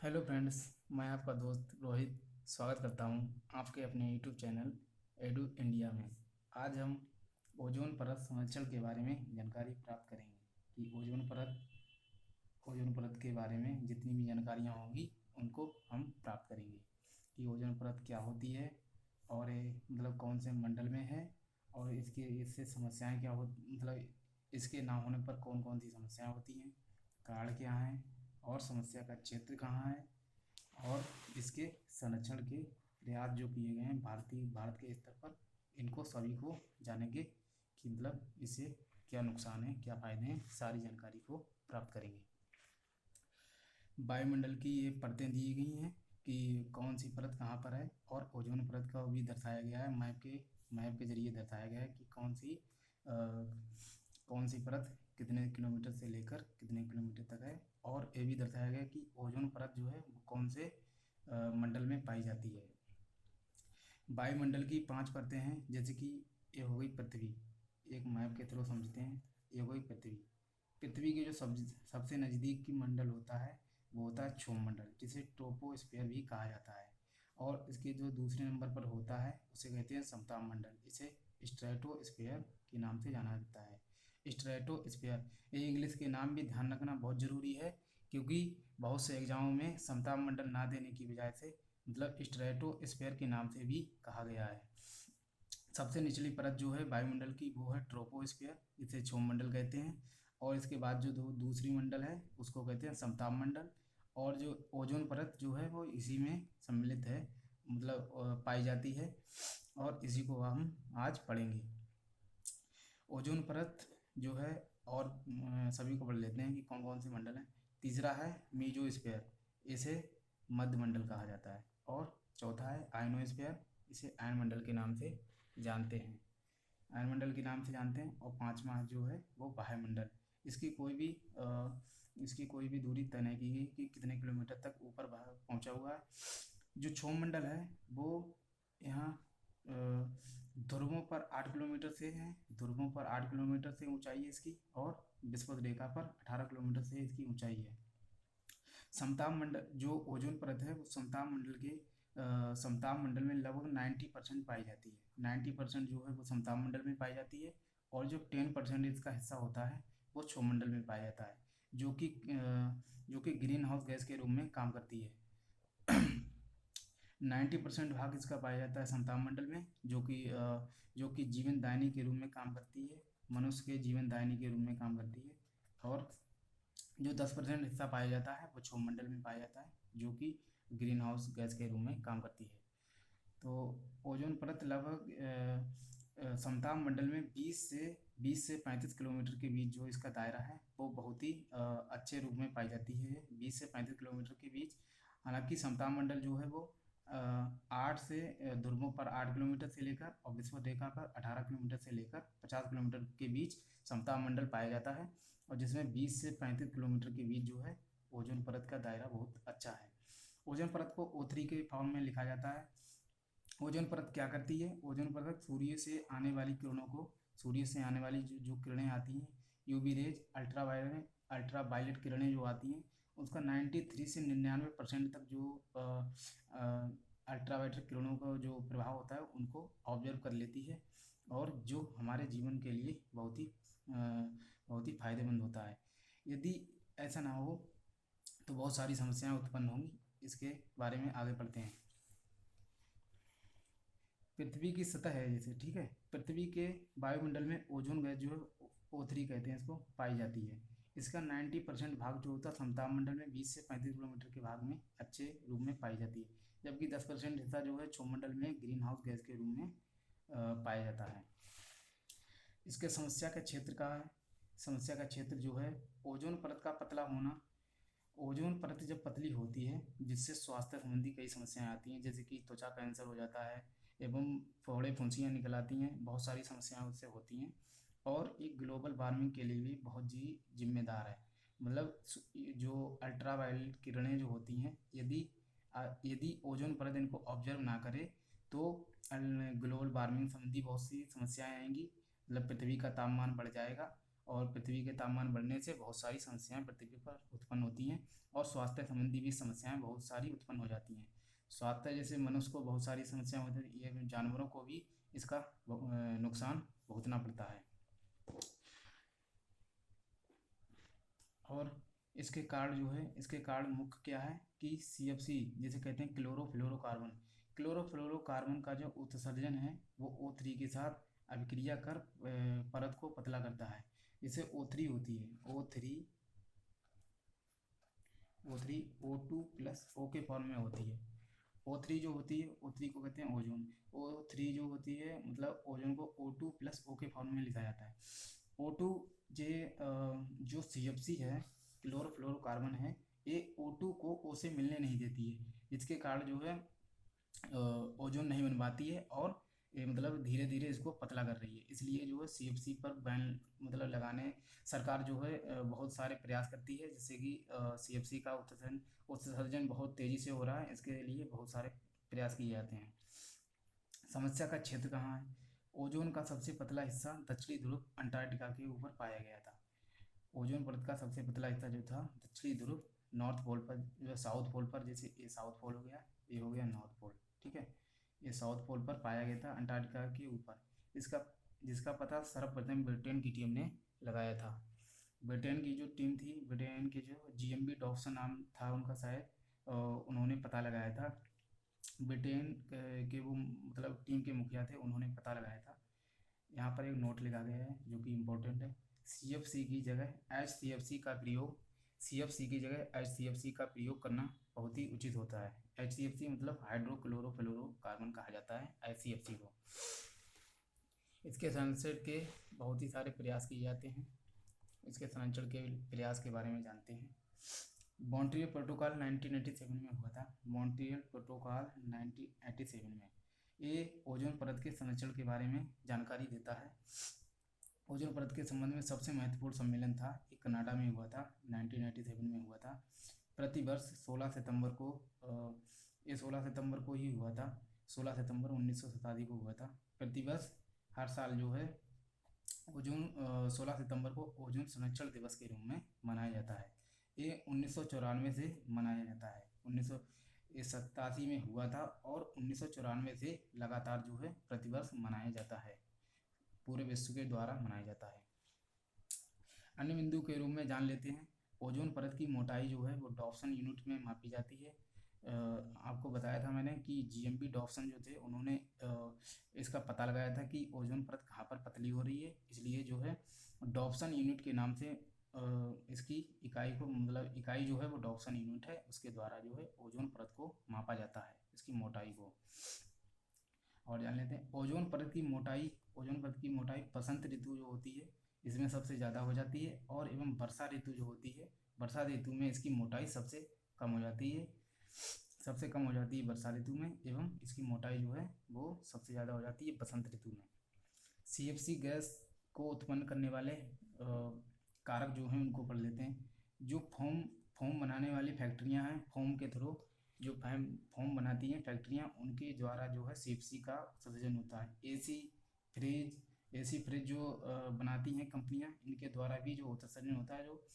Hello friends. मैं आपका दोस्त रोहित स्वागत करता हूं आपके अपने यूट्यूब चैनल एडू इंडिया में। आज हम ओजोन परत संरक्षण के बारे में जानकारी प्राप्त करेंगे कि ओजोन परत के बारे में जितनी भी जानकारियां होंगी उनको हम प्राप्त करेंगे कि ओजोन परत क्या होती है और ये मतलब कौन से मंडल में है और इससे समस्याएं क्या हो मतलब इसके ना होने पर कौन कौन सी समस्याएं होती हैं, कारण क्या हैं और समस्या का क्षेत्र कहाँ है और इसके संरक्षण के प्रयास जो किए गए हैं भारत के स्तर पर, इनको सभी को जानेंगे कि मतलब इससे क्या नुकसान है क्या फ़ायदे हैं, सारी जानकारी को प्राप्त करेंगे। वायुमंडल की ये परतें दी गई हैं कि कौन सी परत कहाँ पर है और ओजोन परत का भी दर्शाया गया है, मैप के जरिए दर्शाया गया है कि कौन सी परत कितने किलोमीटर से लेकर कितने किलोमीटर तक है। और ये भी दर्शाया गया है कि ओजोन परत जो है वो कौन से मंडल में पाई जाती है। वायुमंडल की 5 परतें हैं, जैसे कि ये हो गई पृथ्वी। एक मैप के थ्रू समझते हैं। ये हो गई पृथ्वी। पृथ्वी के जो सबसे नज़दीक की मंडल होता है वो होता है क्षोममंडल, जिसे ट्रोपोस्फियर भी कहा जाता है। और इसके जो दूसरे नंबर पर होता है उसे कहते हैं समताप मंडल, इसे स्ट्रेटोस्फियर के नाम से जाना जाता है। स्ट्रेटोस्फियर, ये इंग्लिश के नाम भी ध्यान रखना बहुत ज़रूरी है, क्योंकि बहुत से एग्जामों में समताप मंडल ना देने की बजाय से मतलब स्ट्रेटोस्फियर के नाम से भी कहा गया है। सबसे निचली परत जो है वायुमंडल की वो है ट्रोपोस्फियर, इसे क्षोममंडल कहते हैं। और इसके बाद जो दूसरी मंडल है उसको कहते हैं समताप मंडल। और जो ओजोन परत जो है वो इसी में सम्मिलित है, मतलब पाई जाती है, और इसी को हम आज पढ़ेंगे। ओजोन परत जो है, और सभी को पढ़ लेते हैं कि कौन कौन से मंडल हैं। तीसरा है मीजोस्फीयर, इसे मध्य मंडल कहा जाता है। और चौथा है आयनोस्फीयर, इसे आयन मंडल के नाम से जानते हैं, आयन मंडल के नाम से जानते हैं। और पांचवा जो है वो वायुमंडल। इसकी कोई भी इसकी कोई भी दूरी तय नहीं की गई कि कितने किलोमीटर तक ऊपर पहुंचा हुआ है। जो क्षोभ मंडल है वो यहाँ ध्रुवों पर 8 किलोमीटर से है, ध्रुवों पर 8 किलोमीटर से ऊंचाई है इसकी, और विषुवत रेखा पर 18 किलोमीटर से इसकी ऊंचाई है। समताप मंडल जो ओजोन परत है वो समताप मंडल में लगभग 90% पाई जाती है। 90% जो है वो समताप मंडल में पाई जाती है, और जो 10% इसका हिस्सा होता है वो क्षोभमंडल में पाया जाता है, जो कि ग्रीन हाउस गैस के रूप में काम करती है। 90% भाग इसका पाया जाता है समताप मंडल में, जो कि जीवन दायिनी के रूप में काम करती है, मनुष्य के जीवन दायिनी के रूप में काम करती है। और जो 10% हिस्सा पाया जाता है वो क्षोभमंडल में पाया जाता है, जो कि ग्रीन हाउस गैस के रूप में काम करती है। तो ओजोन परत लगभग समताप मंडल में 20 से 35 किलोमीटर के बीच जो इसका दायरा है वो बहुत ही अच्छे रूप में पाई जाती है, 20 से 35 किलोमीटर के बीच। हालांकि समताप मंडल जो है वो 8 से ध्रुवों पर 8 किलोमीटर से लेकर और विषुवत रेखा पर 18 किलोमीटर से लेकर 50 किलोमीटर के बीच समताप मंडल पाया जाता है, और जिसमें 20 से 35 किलोमीटर के बीच जो है ओजोन परत का दायरा बहुत अच्छा है। ओजोन परत को O3 के फॉर्म में लिखा जाता है। ओजोन परत क्या करती है? ओजोन परत सूर्य से आने वाली जो किरणें आती हैं, यूवी रेज, अल्ट्रावायलेट किरणें जो आती हैं, उसका 93 से 99% तक जो अल्ट्रावायलेट किरणों का जो प्रभाव होता है उनको ऑब्जर्व कर लेती है, और जो हमारे जीवन के लिए बहुत ही फायदेमंद होता है। यदि ऐसा ना हो तो बहुत सारी समस्याएं उत्पन्न होंगी। इसके बारे में आगे बढ़ते हैं। पृथ्वी की सतह है जैसे, ठीक है, पृथ्वी के वायुमंडल में ओजोन गैस जो है O3 कहते हैं इसको, पाई जाती है। इसका 90% भाग जो होता है समताप मंडल में 20 से 35 किलोमीटर के भाग में अच्छे रूप में पाई जाती है, जबकि 10% हिस्सा जो है क्षोभमंडल में ग्रीन हाउस गैस के रूप में पाया जाता है। इसके समस्या का क्षेत्र का है। समस्या का क्षेत्र जो है ओजोन परत का पतला होना। ओजोन परत जब पतली होती है जिससे स्वास्थ्य संबंधी कई समस्याएं आती हैं, जैसे कि त्वचा कैंसर हो जाता है एवं फोड़े फुंसियाँ निकल आती हैं, बहुत सारी समस्याएं उससे होती हैं। और एक ग्लोबल वार्मिंग के लिए भी बहुत जी जिम्मेदार है। मतलब जो अल्ट्रावायलेट किरणें जो होती हैं, यदि ओजोन परत इनको ऑब्जर्व ना करे तो ग्लोबल वार्मिंग संबंधी बहुत सी समस्याएं आएंगी। मतलब पृथ्वी का तापमान बढ़ जाएगा, और पृथ्वी के तापमान बढ़ने से बहुत सारी समस्याएं पृथ्वी पर उत्पन्न होती हैं और स्वास्थ्य संबंधी भी समस्याएं बहुत सारी उत्पन्न हो जाती हैं। स्वास्थ्य जैसे मनुष्य को बहुत सारी समस्याएं होती हैं, ये जानवरों को भी इसका नुकसान भुगतना पड़ता है। और इसके कारण जो है, इसके कारण मुख्य क्या है कि CFC जिसे कहते हैं क्लोरोफ्लोरोकार्बन, क्लोरोफ्लोरोकार्बन का जो उत्सर्जन है वो O3 के साथ अभिक्रिया कर परत को पतला करता है। जिसे O3 होती है, O3 O2 प्लस O के फॉर्म में होती है। O3 जो होती है, O3 को कहते हैं ओजोन। O3 जो होती है मतलब ओजोन को O2 प्लस O के फॉर्म में लिखा जाता है। O2 जो CFC है, क्लोरोफ्लोरोकार्बन है, ये O2 को O से मिलने नहीं देती है, जिसके कारण जो है ओजोन नहीं बन पाती है और ये मतलब धीरे धीरे इसको पतला कर रही है। इसलिए जो है CFC पर बैन मतलब लगाने सरकार जो है बहुत सारे प्रयास करती है, जिससे कि CFC का उत्सर्जन बहुत तेज़ी से हो रहा है। इसके लिए बहुत सारे प्रयास किए जाते हैं। समस्या का क्षेत्र कहाँ है? ओजोन का सबसे पतला हिस्सा दक्षिणी ध्रुव अंटार्कटिका के ऊपर पाया गया था। ओजोन परत का सबसे पतला हिस्सा जो था दक्षिणी ध्रुव नॉर्थ पोल पर, जो साउथ पोल पर, जैसे ये साउथ पोल हो गया, ये हो गया नॉर्थ पोल, ठीक है, ये साउथ पोल पर पाया गया था अंटार्कटिका के ऊपर। इसका जिसका पता सर्वप्रथम ब्रिटेन की टीम ने लगाया था। ब्रिटेन की जो टीम थी, ब्रिटेन के जो GMB डॉप्सन नाम था उनका शायद, उन्होंने पता लगाया था। ब्रिटेन के वो मतलब टीम के मुखिया थे, उन्होंने पता लगाया था। यहाँ पर एक नोट लिखा गया है जो कि इम्पोर्टेंट है। CFC की जगह HCFC का प्रयोग, CFC की जगह HCFC का प्रयोग करना बहुत ही उचित होता है। HCFC मतलब हाइड्रोक्लोरोफ्लोरोकार्बन कहा जाता है HCFC को। इसके संरक्षण के बहुत ही सारे प्रयास किए जाते हैं। इसके संरक्षण के प्रयास के बारे में जानते हैं। मॉन्ट्रियल प्रोटोकॉल 1987 में हुआ था। मॉन्ट्रियल प्रोटोकॉल 1987 में ये ओजोन परत के संरक्षण के बारे में जानकारी देता है। ओजोन परत के संबंध में सबसे महत्वपूर्ण सम्मेलन था, ये कनाडा में हुआ था, 1997 में हुआ था। प्रतिवर्ष 16 सितंबर को ये 16 सितंबर को ही हुआ था, 16 सितंबर 1987 को हुआ था। प्रतिवर्ष हर साल जो है ओजोन 16 सितंबर को ओजोन संरक्षण दिवस के रूप में मनाया जाता है। ये 1994 से मनाया जाता है। 1987 में हुआ था और 1994 से लगातार जो है प्रतिवर्ष मनाया जाता है, पूरे विश्व के द्वारा मनाया जाता है। अन्य बिंदु के रूप में जान लेते हैं। ओजोन परत की मोटाई जो है वो डॉप्सन यूनिट में मापी जाती है। आपको बताया था मैंने कि GMB डॉप्सन जो थे उन्होंने इसका पता लगाया था कि ओजोन परत कहाँ पर पतली हो रही है, इसलिए जो है डॉप्सन यूनिट के नाम से इसकी इकाई को मतलब इकाई जो है वो डॉप्सन यूनिट है, उसके द्वारा जो है ओजोन परत को मापा जाता है, इसकी मोटाई को। और जान लेते हैं ओजोन परत की मोटाई। ओजोन परत की मोटाई बसंत ऋतु जो होती है इसमें सबसे ज़्यादा हो जाती है, और एवं वर्षा ऋतु जो होती है, वर्षा ऋतु में इसकी मोटाई सबसे कम हो जाती है, सबसे कम हो जाती है वर्षा ऋतु में, एवं इसकी मोटाई जो है वो सबसे ज़्यादा हो जाती है बसंत ऋतु में। CFC गैस को उत्पन्न करने वाले कारक जो हैं उनको पढ़ लेते हैं। जो फोम बनाने वाली फैक्ट्रियां हैं, फोम के थ्रू जो फोम बनाती हैं फैक्ट्रियां, उनके द्वारा जो है CFC का उत्सर्जन होता है। AC फ्रिज जो बनाती हैं कंपनियां, इनके द्वारा भी जो उत्सर्जन होता है, जो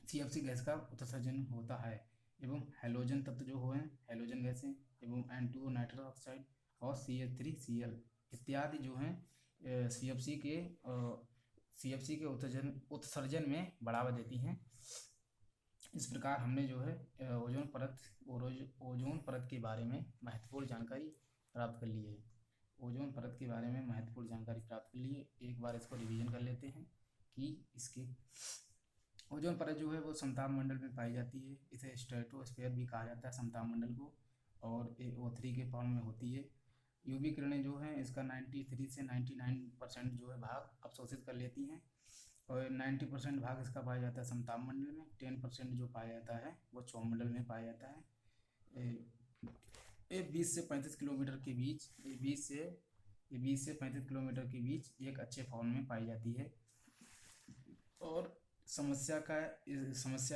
CFC गैस का उत्सर्जन होता है। एवं हैलोजन तत्व जो हैं, हैलोजन गैसें, एवं N2O नाइट्रस ऑक्साइड और CH3Cl इत्यादि जो हैं CFC के उत्सर्जन में बढ़ावा देती हैं। इस प्रकार हमने जो है ओजोन परत के बारे में महत्वपूर्ण जानकारी प्राप्त कर ली है। ओजोन परत के बारे में महत्वपूर्ण जानकारी प्राप्त कर ली है। एक बार इसको रिवीजन कर लेते हैं कि इसके ओजोन परत जो है वो समताप मंडल में पाई जाती है। इसे स्ट्रेटोस्फीयर भी कहा जाता है समताप मंडल को, और O3 के फॉर्म में होती है। UV किरणें जो हैं इसका 93 से 99% जो है भाग अवशोषित कर लेती हैं, और 90% भाग इसका पाया जाता है समताप मंडल में। 10% जो पाया जाता है वो क्षोभमंडल में पाया जाता है। ये 20 से 35 किलोमीटर के बीच, 20 से 35 किलोमीटर के बीच एक अच्छे फॉर्म में पाई जाती है। और समस्या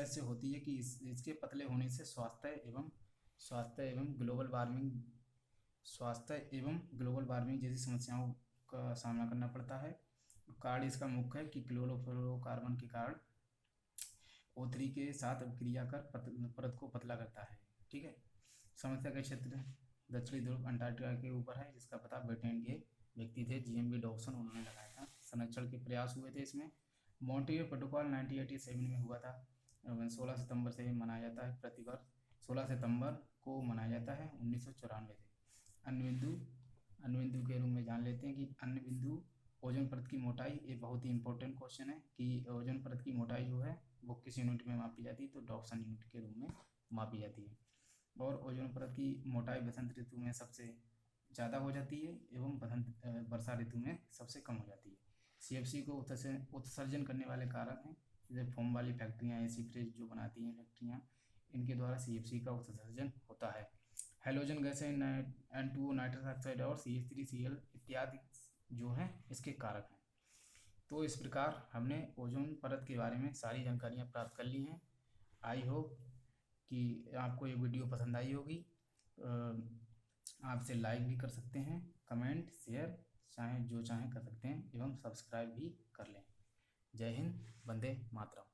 इससे होती है कि इसके पतले होने से स्वास्थ्य एवं ग्लोबल वार्मिंग जैसी समस्याओं का सामना करना पड़ता है। कार्य इसका मुख्य है कि क्लोरोफ्लोरोकार्बन के कारण O3 के साथ अभिक्रिया कर परत को पतला करता है। ठीक है। समस्या का क्षेत्र दक्षिणी ध्रुव अंटार्कटिका के ऊपर है, जिसका पता ब्रिटेन के व्यक्ति थे GMB डॉक्सन, उन्होंने लगाया था। संरक्षण के प्रयास हुए थे इसमें। मॉन्ट्रियल प्रोटोकॉल 1987 में हुआ था। 16 सितंबर से मनाया जाता है प्रतिवर्ष, 16 सितंबर को मनाया जाता है 1994 से। अन्य बिंदु के रूप में जान लेते हैं कि अन्य बिंदु ओजोन परत की मोटाई। ये बहुत ही इंपॉर्टेंट क्वेश्चन है कि ओजोन परत की मोटाई जो है वो किस यूनिट में मापी जाती है, तो डॉक्सन यूनिट के रूप में मापी जाती है। और ओजोन परत की मोटाई बसंत ऋतु में सबसे ज़्यादा हो जाती है एवं वर्षा ऋतु में सबसे कम हो जाती है। CFC को उत्सर्जन करने वाले कारक हैं, जैसे फोम वाली फैक्ट्रियाँ, एसी फ्रिज जो बनाती हैं फैक्ट्रियाँ, इनके द्वारा CFC का उत्सर्जन होता है। हैलोजन गैसें N2O नाइट्रस ऑक्साइड और CH3Cl इत्यादि जो हैं इसके कारक हैं। तो इस प्रकार हमने ओजोन परत के बारे में सारी जानकारियाँ प्राप्त कर ली हैं। आई होप कि आपको ये वीडियो पसंद आई होगी। आप इसे लाइक भी कर सकते हैं, कमेंट शेयर चाहे जो चाहें कर सकते हैं, एवं सब्सक्राइब भी कर लें। जय हिंद, वंदे मातरम।